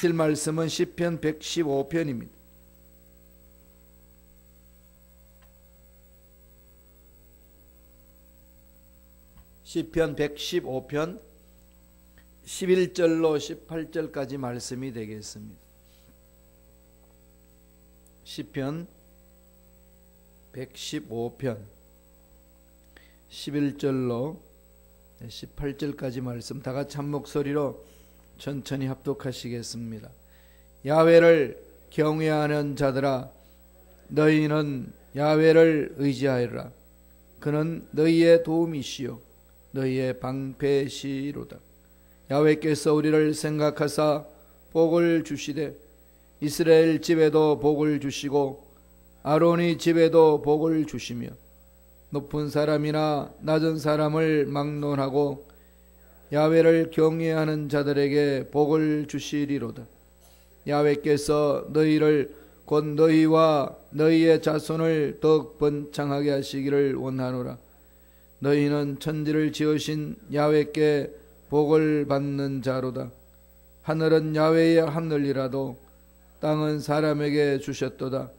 읽으실 말씀은 시편 115편입니다. 시편 115편 11절로 18절까지 말씀이 되겠습니다. 시편 115편 11절로 18절까지 말씀 다 같이 한 목소리로 천천히 합독하시겠습니다. 야훼를 경외하는 자들아, 너희는 야훼를 의지하여라. 그는 너희의 도움이시요 너희의 방패시로다. 야훼께서 우리를 생각하사 복을 주시되 이스라엘 집에도 복을 주시고 아론의 집에도 복을 주시며 높은 사람이나 낮은 사람을 막론하고 야훼를 경외하는 자들에게 복을 주시리로다. 야훼께서 너희를 곧 너희와 너희의 자손을 더욱 번창하게 하시기를 원하노라. 너희는 천지를 지으신 야훼께 복을 받는 자로다. 하늘은 야훼의 하늘이라도 땅은 사람에게 주셨도다.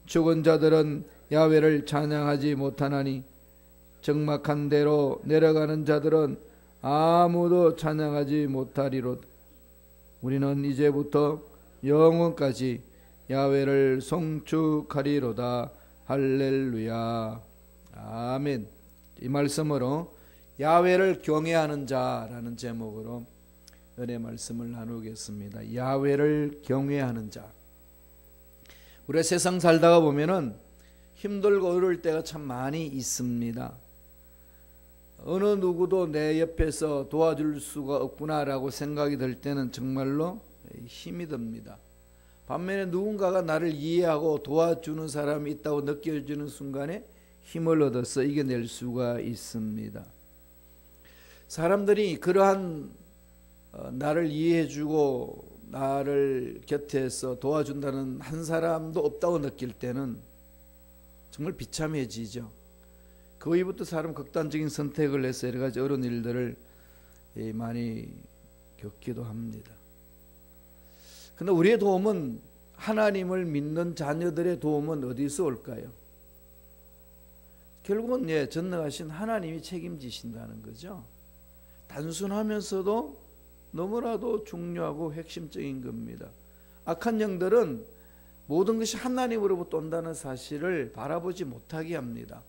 죽은 자들은 야훼를 찬양하지 못하나니 적막한 데로 내려가는 자들은 아무도 찬양하지 못하리로다. 우리는 이제부터 영원까지 야훼를 송축하리로다. 할렐루야. 아멘. 이 말씀으로 야훼를 경외하는 자라는 제목으로 은혜 말씀을 나누겠습니다. 야훼를 경외하는 자. 우리가 세상 살다가 보면은 힘들고 어려울 때가 참 많이 있습니다. 어느 누구도 내 옆에서 도와줄 수가 없구나라고 생각이 들 때는 정말로 힘이 듭니다. 반면에 누군가가 나를 이해하고 도와주는 사람이 있다고 느껴지는 순간에 힘을 얻어서 이겨낼 수가 있습니다. 사람들이 그러한 나를 이해해주고 나를 곁에서 도와준다는 한 사람도 없다고 느낄 때는 정말 비참해지죠. 그 이후부터 사람 극단적인 선택을 해서 여러 가지 어려운 일들을 많이 겪기도 합니다. 그런데 우리의 도움은, 하나님을 믿는 자녀들의 도움은 어디서 올까요? 결국은 전능하신 하나님이 책임지신다는 거죠. 단순하면서도 너무나도 중요하고 핵심적인 겁니다. 악한 영들은 모든 것이 하나님으로부터 온다는 사실을 바라보지 못하게 합니다.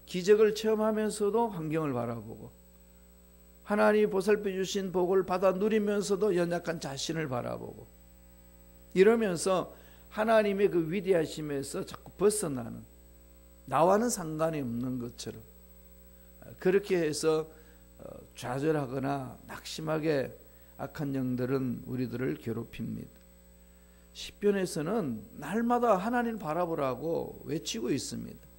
기적을 체험하면서도 환경을 바라보고, 하나님이 보살펴 주신 복을 받아 누리면서도 연약한 자신을 바라보고, 이러면서 하나님의 그 위대하심에서 자꾸 벗어나는, 나와는 상관이 없는 것처럼 그렇게 해서 좌절하거나 낙심하게 악한 영들은 우리들을 괴롭힙니다. 시편에서는 날마다 하나님 바라보라고 외치고 있습니다.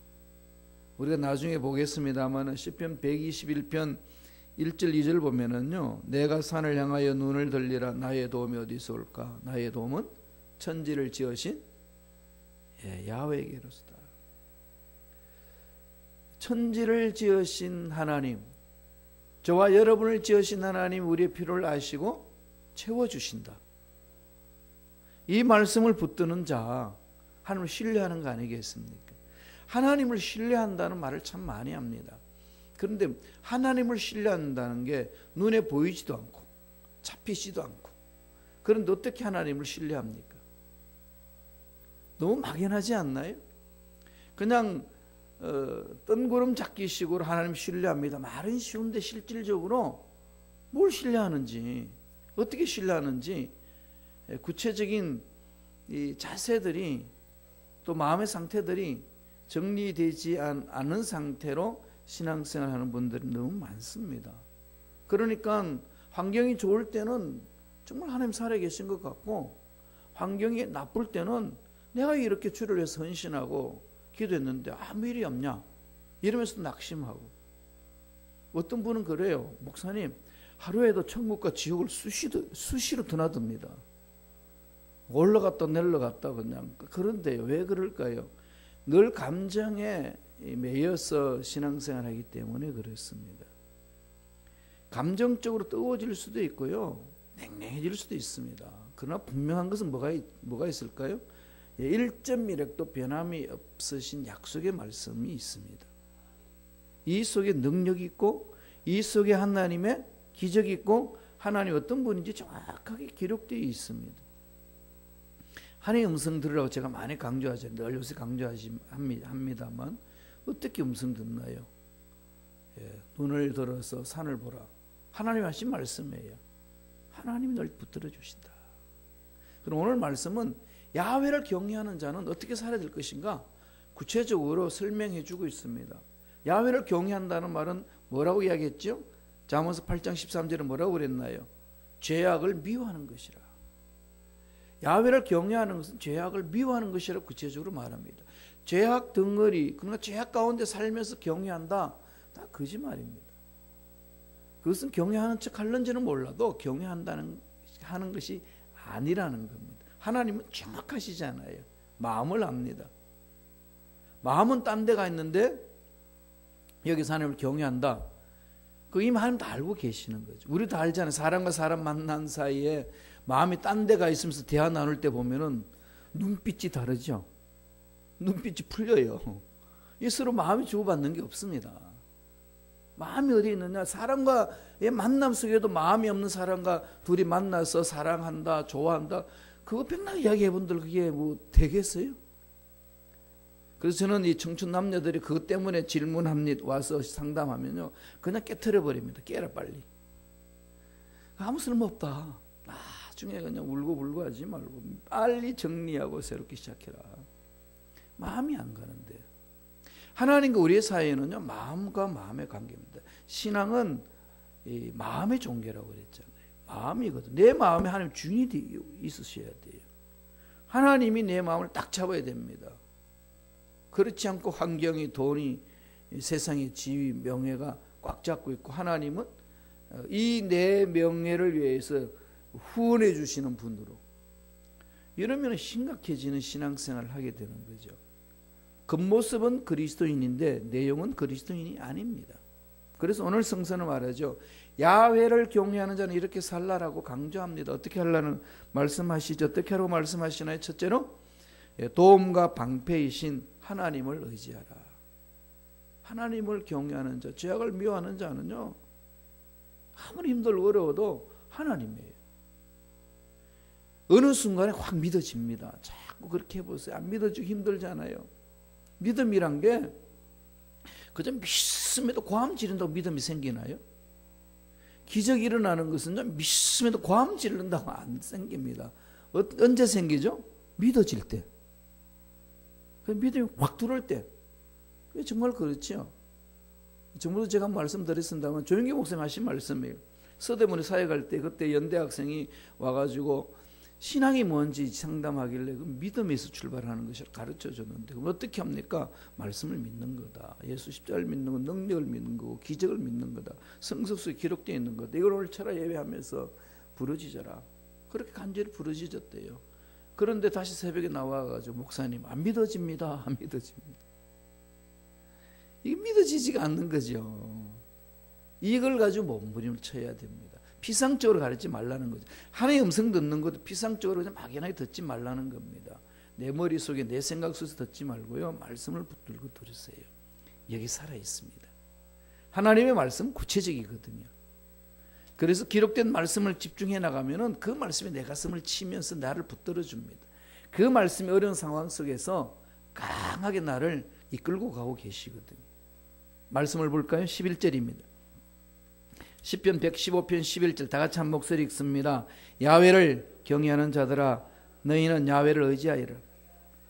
우리가 나중에 보겠습니다만 시편 121편 1절 2절 보면은요, 내가 산을 향하여 눈을 들리라. 나의 도움이 어디서 올까? 나의 도움은 천지를 지으신 야훼에게로서다. 천지를 지으신 하나님, 저와 여러분을 지으신 하나님, 우리의 필요를 아시고 채워주신다. 이 말씀을 붙드는 자, 하나님을 신뢰하는 거 아니겠습니까? 하나님을 신뢰한다는 말을 참 많이 합니다. 그런데 하나님을 신뢰한다는 게 눈에 보이지도 않고 잡히지도 않고, 그런데 어떻게 하나님을 신뢰합니까? 너무 막연하지 않나요? 그냥 뜬구름 잡기 식으로 하나님 신뢰합니다. 말은 쉬운데 실질적으로 뭘 신뢰하는지, 어떻게 신뢰하는지 구체적인 이 자세들이, 또 마음의 상태들이 정리되지 않은 상태로 신앙생활하는 분들이 너무 많습니다. 그러니까 환경이 좋을 때는 정말 하나님 살아계신 것 같고, 환경이 나쁠 때는 내가 이렇게 주를 위해서 헌신하고 기도했는데 아무 일이 없냐 이러면서 낙심하고, 어떤 분은 그래요. 목사님, 하루에도 천국과 지옥을 수시로 드나듭니다. 올라갔다 내려갔다 그냥. 그런데요, 왜 그럴까요? 늘 감정에 매여서 신앙생활하기 때문에 그렇습니다. 감정적으로 뜨거워질 수도 있고요, 냉랭해질 수도 있습니다. 그러나 분명한 것은 뭐가 있을까요? 1.1핵도 변함이 없으신 약속의 말씀이 있습니다. 이 속에 능력이 있고 이 속에 하나님의 기적이 있고 하나님 어떤 분인지 정확하게 기록되어 있습니다. 하나님의 음성 들으라고 제가 많이 강조하죠. 늘 요새 합니다만 어떻게 음성 듣나요? 눈을 들어서 산을 보라. 하나님 하신 말씀이에요. 하나님이 널 붙들어 주신다. 그럼 오늘 말씀은 야훼를 경외하는 자는 어떻게 살아야 될 것인가? 구체적으로 설명해 주고 있습니다. 야훼를 경외한다는 말은 뭐라고 이야기했죠? 잠언서 8장 13절에 뭐라고 그랬나요? 죄악을 미워하는 것이라. 야훼를 경외하는 것은 죄악을 미워하는 것이라고 구체적으로 말합니다. 죄악 덩어리, 그러니까 죄악 가운데 살면서 경외한다. 다 거짓말입니다. 그것은 경외하는 척 하는지는 몰라도 하는 것이 아니라는 겁니다. 하나님은 정확하시잖아요. 마음을 압니다. 마음은 딴 데가 있는데 여기서 하나님을 경외한다. 그 이미 하나님 다 알고 계시는 거죠. 우리도 알잖아요. 사람과 사람 만난 사이에 마음이 딴 데가 있으면서 대화 나눌 때 보면은 눈빛이 다르죠. 눈빛이 풀려요. 서로 마음이 주고받는 게 없습니다. 마음이 어디 있느냐? 사람과의 만남 속에도 마음이 없는 사람과 둘이 만나서 사랑한다, 좋아한다. 그거 백날 이야기해 본들 그게 뭐 되겠어요? 그래서 저는 이 청춘 남녀들이 그것 때문에 와서 상담하면요, 그냥 깨트려 버립니다. 깨라 빨리. 아무 쓸모없다. 나중에 그냥 울고 하지 말고 빨리 정리하고 새롭게 시작해라. 마음이 안 가는데. 하나님과 우리의 사이에는요, 마음과 마음의 관계입니다. 신앙은 이 마음의 종교라고 그랬잖아요. 마음이거든. 내 마음에 하나님 주인이 있으셔야 돼요. 하나님이 내 마음을 딱 잡아야 됩니다. 그렇지 않고 환경이, 돈이, 세상의 지위, 명예가 꽉 잡고 있고 하나님은 이 내 명예를 위해서 후원해 주시는 분으로, 이러면 심각해지는 신앙생활을 하게 되는 거죠. 겉모습은 그리스도인인데 내용은 그리스도인이 아닙니다. 그래서 오늘 성서는 말하죠. 야훼를 경외하는 자는 이렇게 살라라고 강조합니다. 어떻게 하려는 말씀하시죠? 어떻게 하라고 말씀하시나요? 첫째로 도움과 방패이신 하나님을 의지하라. 하나님을 경외하는 자, 죄악을 미워하는 자는요, 아무리 힘들고 어려워도 하나님이에요. 어느 순간에 확 믿어집니다. 자꾸 그렇게 해보세요. 안 믿어지고 힘들잖아요. 믿음이란 게 그저 믿음에도 고함 지른다고 믿음이 생기나요? 기적이 일어나는 것은 믿음에도 고함 지른다고 안 생깁니다. 언제 생기죠? 믿어질 때. 믿음이 확 들어올 때. 정말 그렇죠. 전부도 제가 말씀드렸습니다만 조영기 목사님 하신 말씀이에요. 서대문에 사역할 때 그때 연대 학생이 와가지고 신앙이 뭔지 상담하길래 그 믿음에서 출발하는 것을 가르쳐 줬는데, 그럼 어떻게 합니까? 말씀을 믿는 거다. 예수 십자가를 믿는 거, 능력을 믿는 거고, 기적을 믿는 거다. 성서 속에 기록되어 있는 거다. 이걸 오늘 철야 예배하면서 부르짖어라. 그렇게 간절히 부르짖었대요. 그런데 다시 새벽에 나와가지고 목사님 안 믿어집니다. 안 믿어집니다. 이게 믿어지지가 않는 거죠. 이걸 가지고 몸부림을 쳐야 됩니다. 피상적으로 가르치지 말라는 거죠. 하나님의 음성 듣는 것도 피상적으로 그냥 막연하게 듣지 말라는 겁니다. 내 머릿속에 내 생각 속에서 듣지 말고요, 말씀을 붙들고 들으세요. 여기 살아있습니다. 하나님의 말씀은 구체적이거든요. 그래서 기록된 말씀을 집중해 나가면은 그 말씀이 내 가슴을 치면서 나를 붙들어 줍니다. 그 말씀이 어려운 상황 속에서 강하게 나를 이끌고 가고 계시거든요. 말씀을 볼까요? 11절입니다. 시편 115편 11절 다 같이 한 목소리 읽습니다. 야훼를 경외하는 자들아, 너희는 야훼를 의지하여라.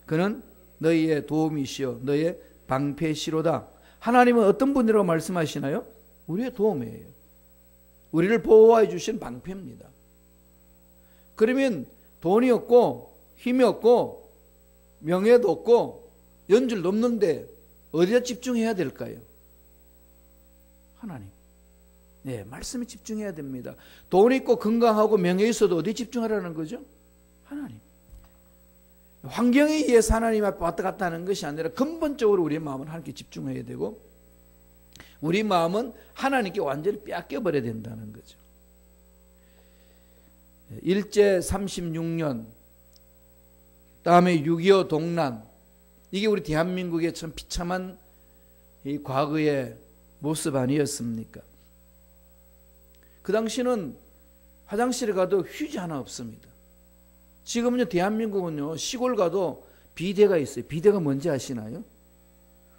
그는 너희의 도움이시여 너희의 방패시로다. 하나님은 어떤 분이라고 말씀하시나요? 우리의 도움이에요. 우리를 보호해 주신 방패입니다. 그러면 돈이 없고 힘이 없고 명예도 없고 연줄도 없는데 어디다 집중해야 될까요? 하나님. 네, 말씀에 집중해야 됩니다. 돈 있고 건강하고 명예 있어도 어디 집중하라는 거죠? 하나님. 환경에 의해서 하나님 앞에 왔다 갔다 하는 것이 아니라 근본적으로 우리의 마음은 하나님께 집중해야 되고, 우리 마음은 하나님께 완전히 빼앗겨 버려야 된다는 거죠. 일제 36년, 다음에 6.25 동란, 이게 우리 대한민국의 참 비참한 이 과거의 모습 아니었습니까? 그 당시는 화장실에 가도 휴지 하나 없습니다. 지금은요, 대한민국은요, 시골 가도 비데가 있어요. 비데가 뭔지 아시나요?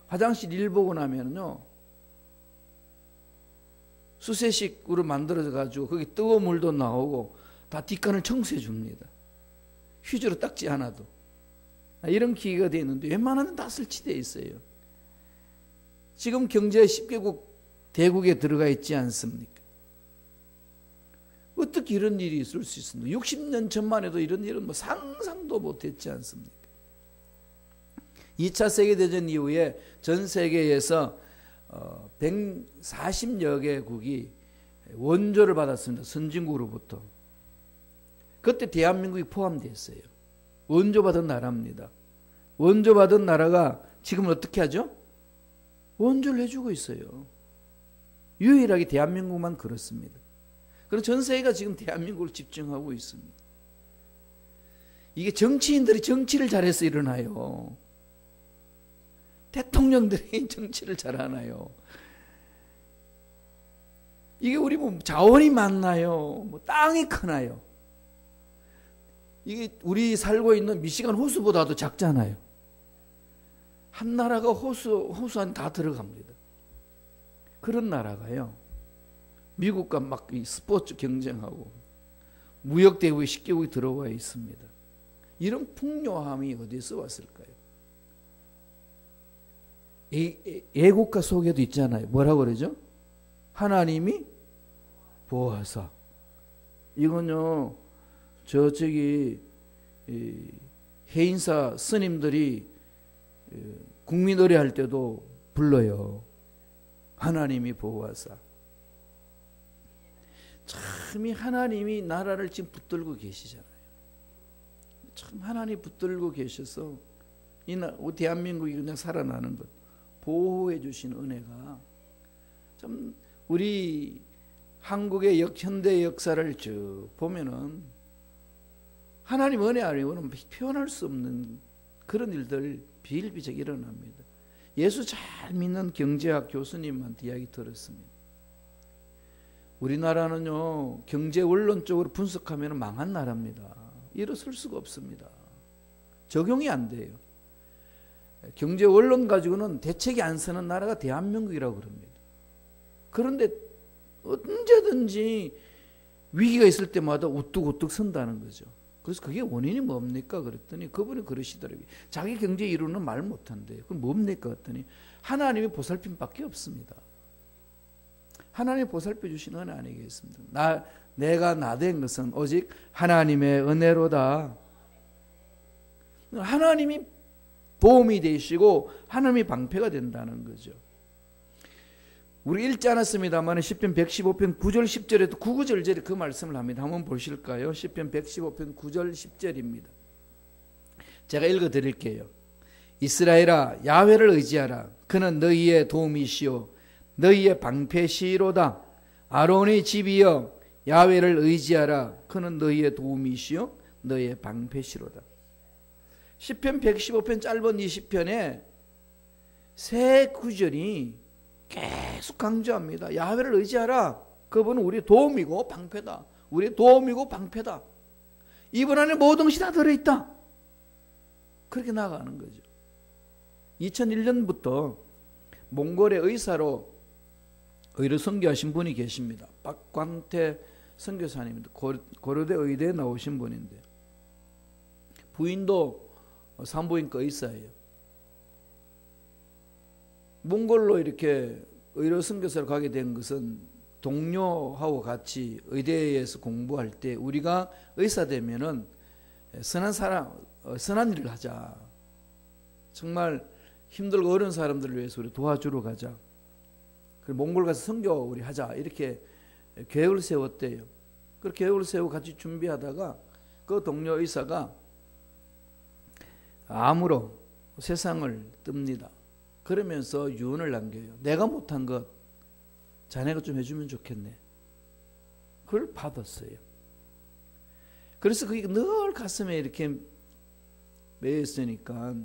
화장실 일 보고 나면요, 수세식으로 만들어져 가지고 거기 뜨거운 물도 나오고 다 뒷간을 청소해 줍니다. 휴지로 닦지 않아도. 이런 기계가 되어 있는데 웬만한 데는 다 설치되어 있어요. 지금 경제 10개국 대국에 들어가 있지 않습니까? 어떻게 이런 일이 있을 수 있습니까? 60년 전만 해도 이런 일은 뭐 상상도 못했지 않습니까? 2차 세계대전 이후에 전 세계에서 140여 개국이 원조를 받았습니다. 선진국으로부터. 그때 대한민국이 포함되어 있어요. 원조받은 나라입니다. 원조받은 나라가 지금은 어떻게 하죠? 원조를 해주고 있어요. 유일하게 대한민국만 그렇습니다. 그래서 전 세계가 지금 대한민국을 집중하고 있습니다. 이게 정치인들이 정치를 잘해서 일어나요. 대통령들이 정치를 잘하나요? 이게 우리 뭐 자원이 많나요? 뭐 땅이 크나요? 이게 우리 살고 있는 미시간 호수보다도 작잖아요. 한 나라가 호수 안 다 들어갑니다. 그런 나라가요, 미국과 막 스포츠 경쟁하고 무역 대국에 10개국이 들어와 있습니다. 이런 풍요함이 어디서 왔을까요? 애국가 속에도 있잖아요. 뭐라고 그러죠? 하나님이 보호하사. 이건요, 저기 해인사 스님들이 국민 의례할 때도 불러요. 하나님이 보호하사. 참이 하나님이 나라를 지금 붙들고 계시잖아요. 참 하나님 붙들고 계셔서 이 대한민국이 그냥 살아나는 것, 보호해 주신 은혜가 참 우리 한국의 현대 역사를 쭉 보면은 하나님 은혜 아니고는 표현할 수 없는 그런 일들 비일비재하게 일어납니다. 예수 잘 믿는 경제학 교수님한테 이야기 들었습니다. 우리나라는요, 경제 원론적으로 분석하면 망한 나라입니다. 일어설 수가 없습니다. 적용이 안 돼요. 경제 원론 가지고는 대책이 안 서는 나라가 대한민국이라고 그럽니다. 그런데 언제든지 위기가 있을 때마다 우뚝우뚝 선다는 거죠. 그래서 그게 원인이 뭡니까? 그랬더니 그분이 그러시더라고요. 자기 경제 이루는 말 못한대요. 그럼 뭡니까? 그랬더니 하나님이 보살핌밖에 없습니다. 하나님이 보살펴 주신 은혜 아니겠습니까? 내가 나된 것은 오직 하나님의 은혜로다. 하나님이 보험이 되시고 하나님이 방패가 된다는 거죠. 우리 읽지 않았습니다만 시편 115편 9절 10절에도 9구절절에 그 말씀을 합니다. 한번 보실까요? 시편 115편 9절 10절입니다. 제가 읽어드릴게요. 이스라엘아, 야훼를 의지하라. 그는 너희의 도움이시오 너희의 방패시로다. 아론의 집이여, 야훼를 의지하라. 그는 너희의 도움이시오 너희의 방패시로다. 시편 115편 짧은 이 시편에 세 구절이 계속 강조합니다. 야훼를 의지하라. 그분은 우리의 도움이고 방패다. 우리의 도움이고 방패다. 이분 안에 모든 것이 다 들어있다. 그렇게 나아가는 거죠. 2001년부터 몽골의 의사로 의료 선교하신 분이 계십니다. 박광태 선교사님입니다. 고려대 의대에 나오신 분인데 부인도 산부인과 의사예요. 몽골로 이렇게 의료 선교사로 가게 된 것은 동료하고 같이 의대에서 공부할 때 우리가 의사 되면은 선한 일을 하자. 정말 힘들고 어려운 사람들을 위해서 우리 도와주러 가자. 그리고 몽골 가서 선교 우리 하자. 이렇게 계획을 세웠대요. 그 계획을 세우고 같이 준비하다가 그 동료 의사가 암으로 세상을 뜹니다. 그러면서 유언을 남겨요. 내가 못한 것 자네가 좀 해주면 좋겠네. 그걸 받았어요. 그래서 그게 늘 가슴에 이렇게 매여 있으니까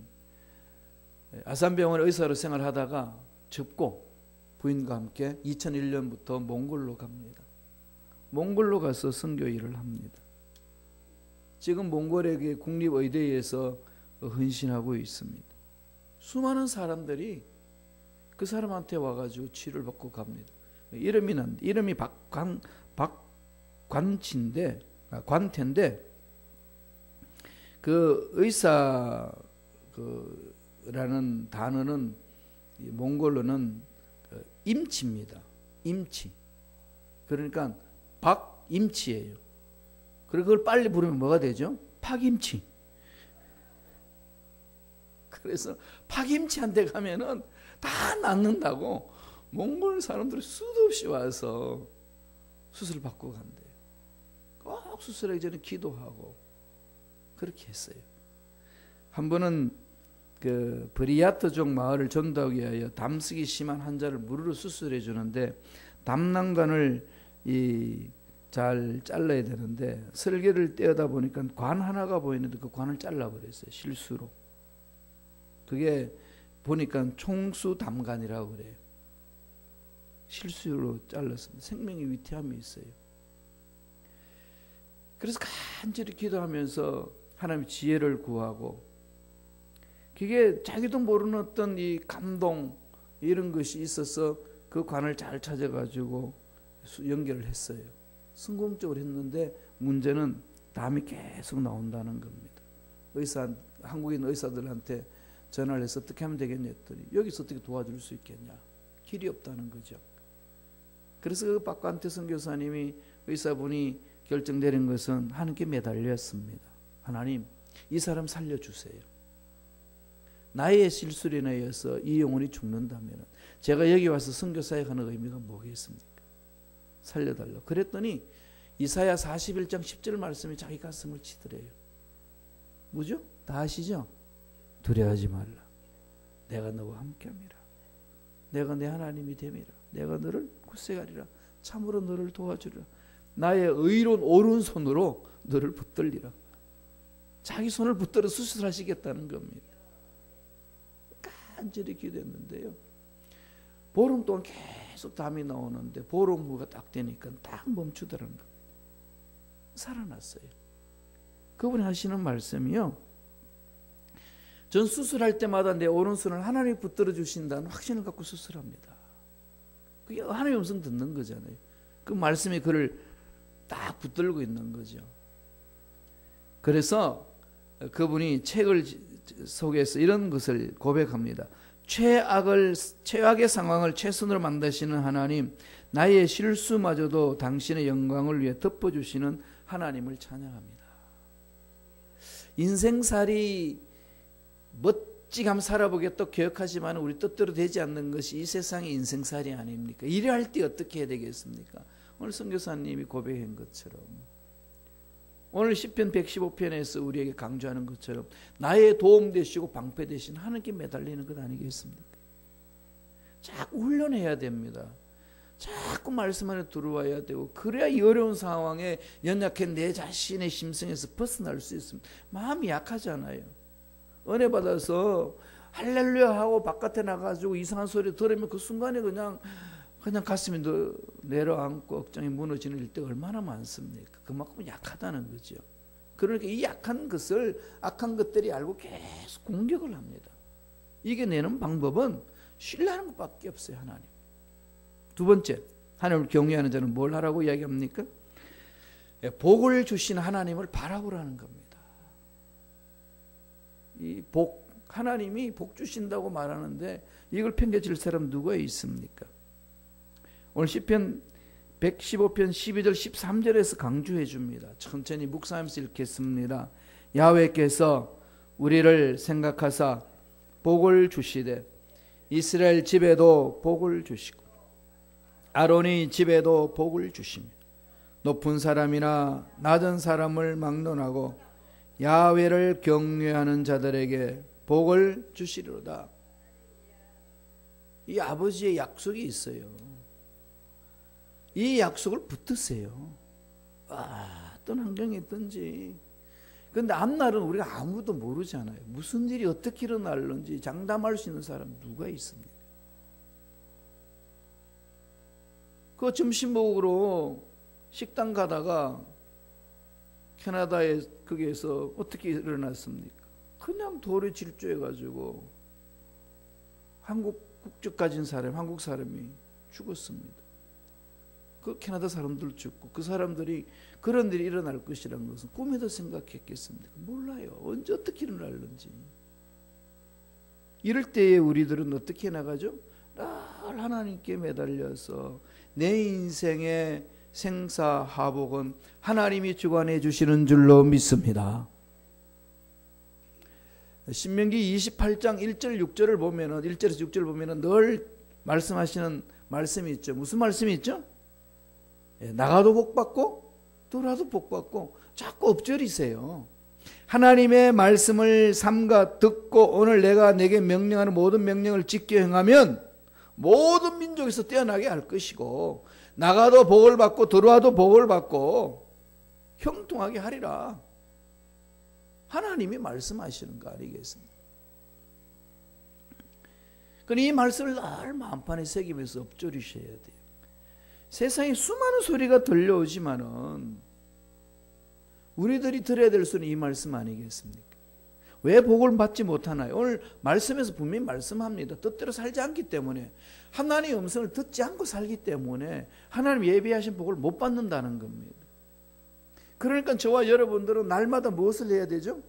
아산병원 의사로 생활하다가 접고 부인과 함께 2001년부터 몽골로 갑니다. 몽골로 가서 선교 일을 합니다. 지금 몽골의 국립의대에서 헌신하고 있습니다. 수많은 사람들이 그 사람한테 와가지고 치료를 받고 갑니다. 이름이 관태인데 그 의사라는 단어는 몽골로는 임치입니다. 임치. 그러니까 박임치예요. 그리고 그걸 빨리 부르면 뭐가 되죠? 파김치. 그래서 파김치한테 가면은 다 낫는다고 몽골 사람들이 수도 없이 와서 수술 받고 간대요. 꼭 수술하기 전에 기도하고 그렇게 했어요. 한 번은 그 브리야트족 마을을 전도하기 위하여 담쓰기 심한 환자를 무료로 수술해 주는데 담낭관을 잘 잘라야 되는데 설계를 떼어다 보니까 관 하나가 보이는데 그 관을 잘라버렸어요. 실수로. 그게 보니까 총수담관이라고 그래요. 실수로 잘랐습니다. 생명의 위태함이 있어요. 그래서 간절히 기도하면서 하나님의 지혜를 구하고 그게 자기도 모르는 어떤 이 감동 이런 것이 있어서 그 관을 잘 찾아가지고 연결을 했어요. 성공적으로 했는데 문제는 담이 계속 나온다는 겁니다. 한국인 의사들한테 전화를 해서 어떻게 하면 되겠냐 했더니 여기서 어떻게 도와줄 수 있겠냐. 길이 없다는 거죠. 그래서 그 박관태 선교사님이 의사분이 결정 내린 것은 하나님께 매달렸습니다. 하나님, 이 사람 살려주세요. 나의 실수로 인하여서 이 영혼이 죽는다면 제가 여기 와서 선교사역 하는 의미가 뭐겠습니까? 살려달라고. 그랬더니 이사야 41장 10절 말씀이 자기 가슴을 치더래요. 뭐죠? 다 아시죠? 두려워하지 말라. 내가 너와 함께함이라. 내가 내 하나님이 됨이라. 내가 너를 굳세가리라. 참으로 너를 도와주리라. 나의 의로운 오른손으로 너를 붙들리라. 자기 손을 붙들어 수술하시겠다는 겁니다. 간절히 기도했는데요. 보름 동안 계속 담이 나오는데 보름 후가 딱 되니까 딱 멈추더라는 겁니다. 살아났어요. 그분이 하시는 말씀이요. 전 수술할 때마다 내 오른손을 하나님이 붙들어 주신다는 확신을 갖고 수술합니다. 그게 하나님의 음성 듣는 거잖아요. 그 말씀이 그를 딱 붙들고 있는 거죠. 그래서 그분이 책을 속에서 이런 것을 고백합니다. 최악의 상황을 최선으로 만드시는 하나님, 나의 실수마저도 당신의 영광을 위해 덮어주시는 하나님을 찬양합니다. 인생살이 멋지게 한번 살아보겠다 기억하지만 우리 뜻대로 되지 않는 것이 이 세상의 인생살이 아닙니까? 이래 할 때 어떻게 해야 되겠습니까? 오늘 선교사님이 고백한 것처럼 오늘 시편 115편에서 우리에게 강조하는 것처럼 나의 도움 되시고 방패 되신 하나님께 매달리는 것 아니겠습니까? 자꾸 훈련해야 됩니다. 자꾸 말씀 안에 들어와야 되고 그래야 이 어려운 상황에 연약한 내 자신의 심성에서 벗어날 수 있습니다. 마음이 약하잖아요. 은혜 받아서 할렐루야 하고 바깥에 나가지고 이상한 소리 들으면 그 순간에 그냥 가슴이 내려앉고 억장이 무너지는 일때 얼마나 많습니까? 그만큼 약하다는 거죠. 그러니까 이 약한 것들이 알고 계속 공격을 합니다. 이겨내는 방법은 신뢰하는 것밖에 없어요. 하나님. 두 번째, 하나님을 경외하는 자는 뭘 하라고 이야기합니까? 복을 주신 하나님을 바라보라는 겁니다. 이 하나님이 복 주신다고 말하는데 이걸 팽개칠 사람 누가 있습니까? 오늘 시편 115편 12절 13절에서 강조해 줍니다. 천천히 묵상하면서 읽겠습니다. 야훼께서 우리를 생각하사 복을 주시되 이스라엘 집에도 복을 주시고 아론의 집에도 복을 주시며 높은 사람이나 낮은 사람을 막론하고 야훼를 경외하는 자들에게 복을 주시리로다. 이 아버지의 약속이 있어요. 이 약속을 붙드세요. 어떤 환경에 있든지. 그런데 앞날은 우리가 아무도 모르잖아요. 무슨 일이 어떻게 일어날는지 장담할 수 있는 사람 누가 있습니까? 그 점심 먹으러 식당 가다가 캐나다에 거기에서 어떻게 일어났습니까? 그냥 돌에 질주해가지고 한국 국적 가진 사람, 한국 사람이 죽었습니다. 그 캐나다 사람들 죽고 그 사람들이 그런 일이 일어날 것이라는 것은 꿈에도 생각했겠습니까? 몰라요. 언제 어떻게 일어날는지. 이럴 때에 우리들은 어떻게 나가죠? 늘 하나님께 매달려서 내 인생의 생사하복은 하나님이 주관해 주시는 줄로 믿습니다. 신명기 28장 1절 6절을 보면은 1절에서 6절을 보면은 늘 말씀하시는 말씀이 있죠. 무슨 말씀이 있죠? 나가도 복받고 들어와도 복받고 자꾸 엎드리세요. 하나님의 말씀을 삼가 듣고 오늘 내가 내게 명령하는 모든 명령을 지켜 행하면 모든 민족에서 뛰어나게 할 것이고 나가도 복을 받고 들어와도 복을 받고 형통하게 하리라. 하나님이 말씀하시는 거 아니겠습니까? 그러니 이 말씀을 늘 마음판에 새기면서 엎드리셔야 돼요. 세상에 수많은 소리가 들려오지만은 우리들이 들어야 될 수는 이 말씀 아니겠습니까? 왜 복을 받지 못하나요? 오늘 말씀에서 분명히 말씀합니다. 뜻대로 살지 않기 때문에 하나님의 음성을 듣지 않고 살기 때문에 하나님 예비하신 복을 못 받는다는 겁니다. 그러니까 저와 여러분들은 날마다 무엇을 해야 되죠?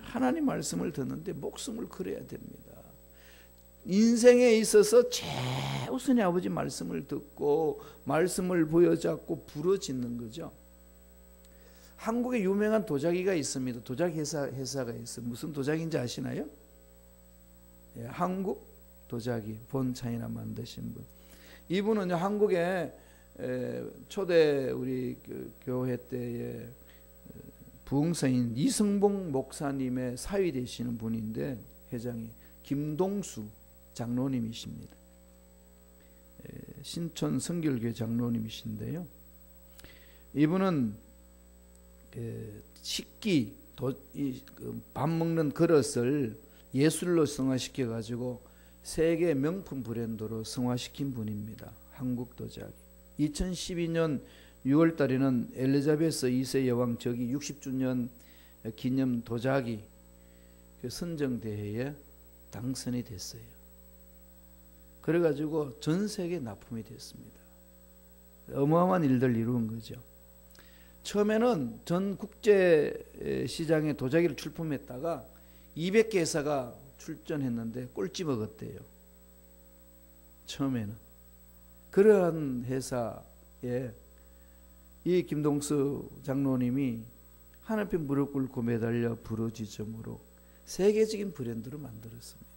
하나님 말씀을 듣는데 목숨을 걸어야 됩니다. 인생에 있어서 최우선의 아버지 말씀을 듣고 말씀을 부여잡고 부러짓는 거죠. 한국에 유명한 도자기가 있습니다. 도자기 회사가 있어요. 무슨 도자기인지 아시나요? 한국 도자기 본 차이나 만드신 분. 이분은 한국에 초대 우리 교회 때의 부흥사인 이승봉 목사님의 사위 되시는 분인데 회장이 김동수 장로님이십니다. 신촌 성결교회 장로님이신데요. 이분은 식기, 밥 먹는 그릇을 예술로 성화시켜 가지고 세계 명품 브랜드로 성화시킨 분입니다. 한국 도자기. 2012년 6월 달에는 엘리자베스 2세 여왕 즉위 60주년 기념 도자기 선정대회에 당선이 됐어요. 그래가지고 전 세계 납품이 됐습니다. 어마어마한 일들 이루은 거죠. 처음에는 전 국제 시장에 도자기를 출품했다가 200개 회사가 출전했는데 꼴찌 먹었대요. 처음에는. 그러한 회사에 이 김동수 장로님이 하나님 무릎 꿇고 매달려 부르짖음으로 세계적인 브랜드로 만들었습니다.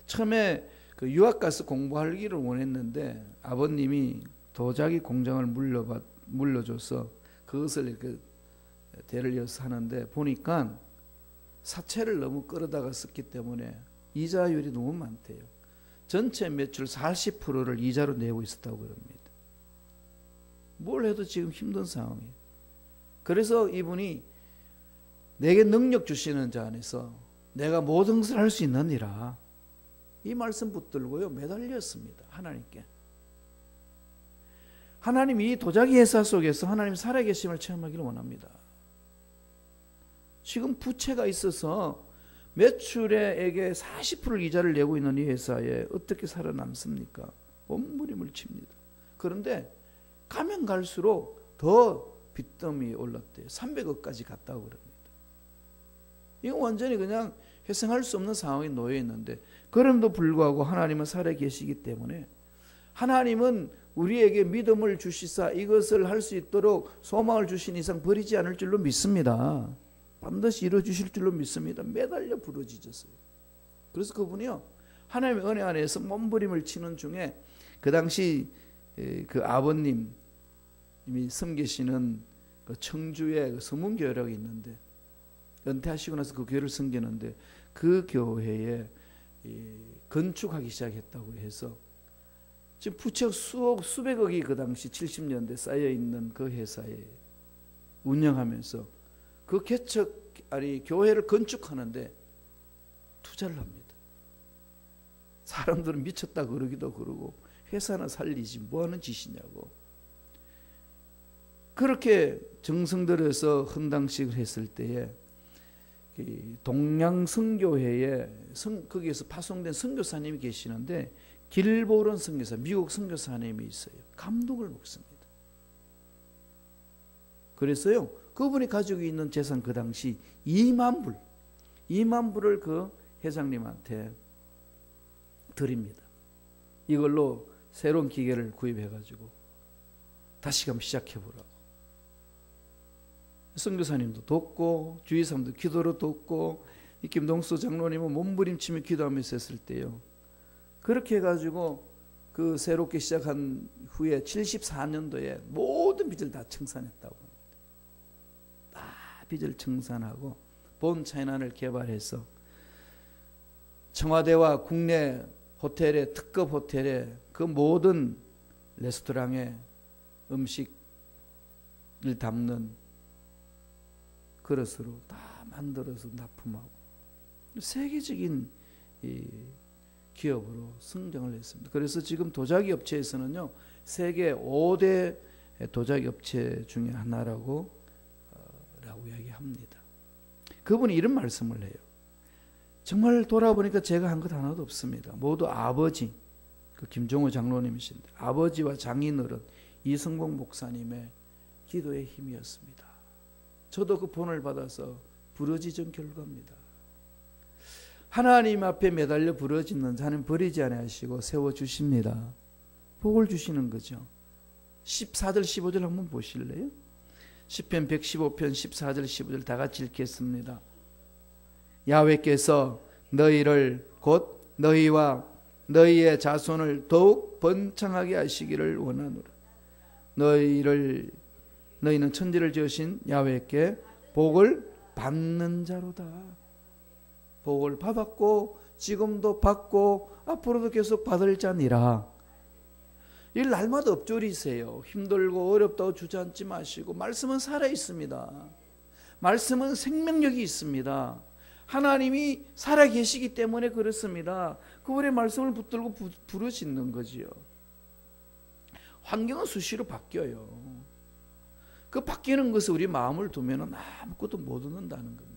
처음에 그 유학 가서 공부하기를 원했는데 아버님이 도자기 공장을 물려줘서 그것을 이렇게 대를 이어서 하는데 보니까 사채를 너무 끌어다가 썼기 때문에 이자율이 너무 많대요. 전체 매출 40%를 이자로 내고 있었다고 그럽니다. 뭘 해도 지금 힘든 상황이에요. 그래서 이분이 내게 능력 주시는 자 안에서 내가 모든 것을 할 수 있느니라 이 말씀 붙들고요 매달렸습니다. 하나님께. 하나님 이 도자기 회사 속에서 하나님 살아계심을 체험하기를 원합니다. 지금 부채가 있어서 매출액의 40%를 이자를 내고 있는 이 회사에 어떻게 살아남습니까? 몸부림을 칩니다. 그런데 가면 갈수록 더 빚더미에 올랐대요. 300억까지 갔다고 그럽니다. 이거 완전히 그냥 회생할 수 없는 상황에 놓여 있는데 그럼에도 불구하고 하나님은 살아계시기 때문에 하나님은 우리에게 믿음을 주시사 이것을 할 수 있도록 소망을 주신 이상 버리지 않을 줄로 믿습니다. 반드시 이루어주실 줄로 믿습니다. 매달려 부르짖었어요. 그래서 그분이요 하나님의 은혜 안에서 몸부림을 치는 중에 그 당시 그 아버님이 섬기시는 그 청주에 그 서문교회라고 있는데 은퇴하시고 나서 그 교회를 섬기는데 그 교회에 건축하기 시작했다고 해서 지금 부채 수백억이 그 당시 70년대 쌓여 있는 그 회사에 운영하면서 그 교회를 건축하는데 투자를 합니다. 사람들은 미쳤다 그러기도 그러고 회사나 살리지 뭐하는 짓이냐고. 그렇게 정성 들여서 헌당식을 했을 때에 동양선교회에 거기에서 파송된 선교사님이 계시는데 길보론 선교사, 미국 선교사님이 있어요. 감동을 먹습니다. 그래서요, 그분이 가지고 있는 재산 그 당시 2만 불을 그 회장님한테 드립니다. 이걸로 새로운 기계를 구입해가지고 다시금 시작해보라고. 선교사님도 돕고 주위 사람도 기도로 돕고 이 김동수 장로님은 몸부림치며 기도하면서 했을 때요. 그렇게 해가지고 그 새롭게 시작한 후에 74년도에 모든 빚을 다 청산했다고 합니다. 다 빚을 청산하고 본 차이난을 개발해서 청와대와 국내 호텔에 특급 호텔에 그 모든 레스토랑에 음식을 담는 그릇으로 다 만들어서 납품하고 세계적인 이 기업으로 성장을 했습니다. 그래서 지금 도자기 업체에서는요, 세계 5대 도자기 업체 중에 하나라고 이야기합니다. 그분이 이런 말씀을 해요. 정말 돌아보니까 제가 한 것 하나도 없습니다. 모두 아버지, 그 김종호 장로님이신데 아버지와 장인어른 이성봉 목사님의 기도의 힘이었습니다. 저도 그 본을 받아서 부르짖은 결과입니다. 하나님 앞에 매달려 부르짖는 자는 버리지 아니하시고 세워주십니다. 복을 주시는 거죠. 14절 15절 한번 보실래요? 시편 115편 14절 15절 다 같이 읽겠습니다. 야훼께서 너희를 곧 너희와 너희의 자손을 더욱 번창하게 하시기를 원하노라. 너희는 천지를 지으신 야훼께 복을 받는 자로다. 복을 받았고 지금도 받고 앞으로도 계속 받을 자니라. 이 날마다 엎조리세요. 힘들고 어렵다고 주저앉지 마시고 말씀은 살아있습니다. 말씀은 생명력이 있습니다. 하나님이 살아계시기 때문에 그렇습니다. 그분의 말씀을 붙들고 부르짖는 거지요. 환경은 수시로 바뀌어요. 그 바뀌는 것을 우리 마음을 두면 아무것도 못 얻는다는 겁니다.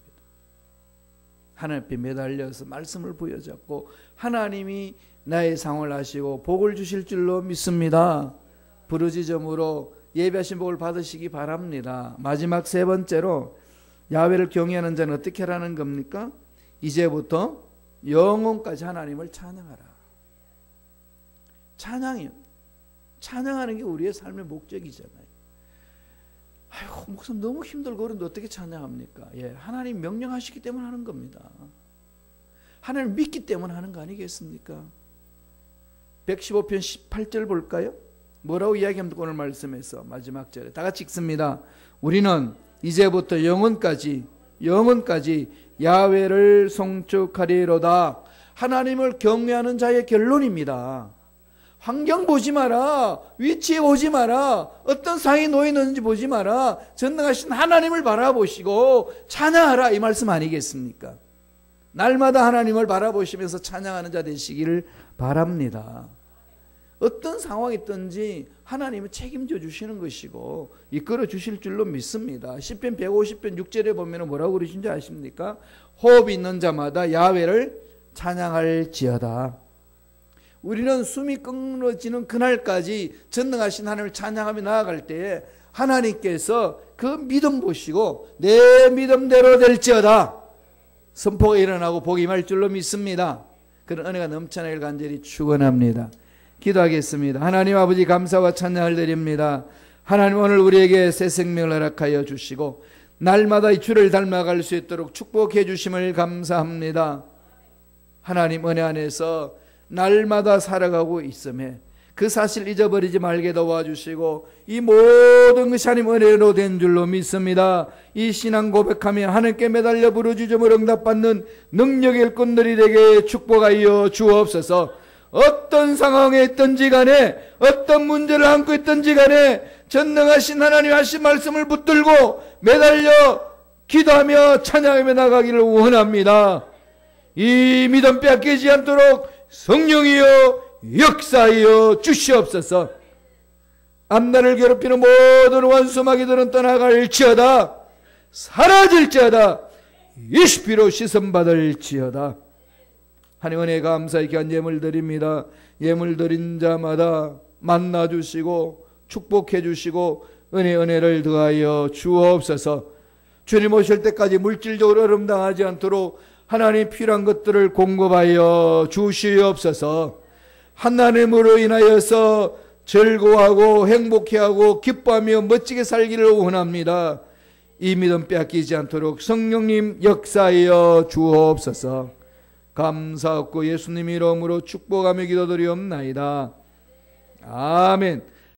하나님 앞에 매달려서 말씀을 부여잡고 하나님이 나의 상을 하시고 복을 주실 줄로 믿습니다. 부르짖음으로 예배하신 복을 받으시기 바랍니다. 마지막 세 번째로 야훼를 경외하는 자는 어떻게 하라는 겁니까? 이제부터 영원까지 하나님을 찬양하라. 찬양하는 게 우리의 삶의 목적이잖아요. 아이고, 목사님 너무 힘들고 그런데 어떻게 찬양합니까? 하나님 명령하시기 때문에 하는 겁니다. 하나님 믿기 때문에 하는 거 아니겠습니까? 115편 18절 볼까요? 뭐라고 이야기합니까? 오늘 말씀에서 마지막 절에 다 같이 읽습니다. 우리는 이제부터 영원까지 야훼를 송축하리로다. 하나님을 경외하는 자의 결론입니다. 환경 보지 마라. 위치에 보지 마라. 어떤 상황에 놓여 있는지 보지 마라. 전능하신 하나님을 바라보시고 찬양하라, 이 말씀 아니겠습니까? 날마다 하나님을 바라보시면서 찬양하는 자 되시기를 바랍니다. 어떤 상황이 있든지 하나님은 책임져 주시는 것이고 이끌어 주실 줄로 믿습니다. 시편 150편 6절에 보면 뭐라고 그러신지 아십니까? 호흡이 있는 자마다 야훼를 찬양할지어다. 우리는 숨이 끊어지는 그날까지 전능하신 하나님을 찬양하며 나아갈 때에 하나님께서 그 믿음 보시고 내 믿음대로 될지어다 선포가 일어나고 복이 임할 줄로 믿습니다. 그런 은혜가 넘쳐나길 간절히 축원합니다. 기도하겠습니다. 하나님 아버지, 감사와 찬양을 드립니다. 하나님, 오늘 우리에게 새 생명을 허락하여 주시고 날마다 이 주를 닮아갈 수 있도록 축복해 주심을 감사합니다. 하나님 은혜 안에서 날마다 살아가고 있음에 그 사실 잊어버리지 말게 도와주시고 이 모든 것이 하나님 은혜로 된 줄로 믿습니다. 이 신앙 고백하며 하나님께 매달려 부르짖음을 응답받는 능력의 일꾼들이 되게 축복하여 주옵소서. 어떤 상황에 있든지 간에 어떤 문제를 안고 있든지 간에 전능하신 하나님 하신 말씀을 붙들고 매달려 기도하며 찬양하며 나가기를 원합니다. 이 믿음 빼앗기지 않도록 성령이여 역사하여 주시옵소서. 앞날을 괴롭히는 모든 원수마귀들은 떠나갈지어다. 사라질지어다. 예수피로 씻음받을지어다. 하나님 은혜 감사히 귀한 예물 드립니다. 예물 드린 자마다 만나주시고 축복해주시고 은혜를 더하여 주옵소서. 주님 오실 때까지 물질적으로 어려움당하지 않도록 하나님 필요한 것들을 공급하여 주시옵소서. 하나님으로 인하여서 즐거워하고 행복해하고 기뻐하며 멋지게 살기를 원합니다. 이 믿음 빼앗기지 않도록 성령님 역사하여 주옵소서. 감사하고 예수님 이름으로 축복하며 기도드리옵나이다. 아멘.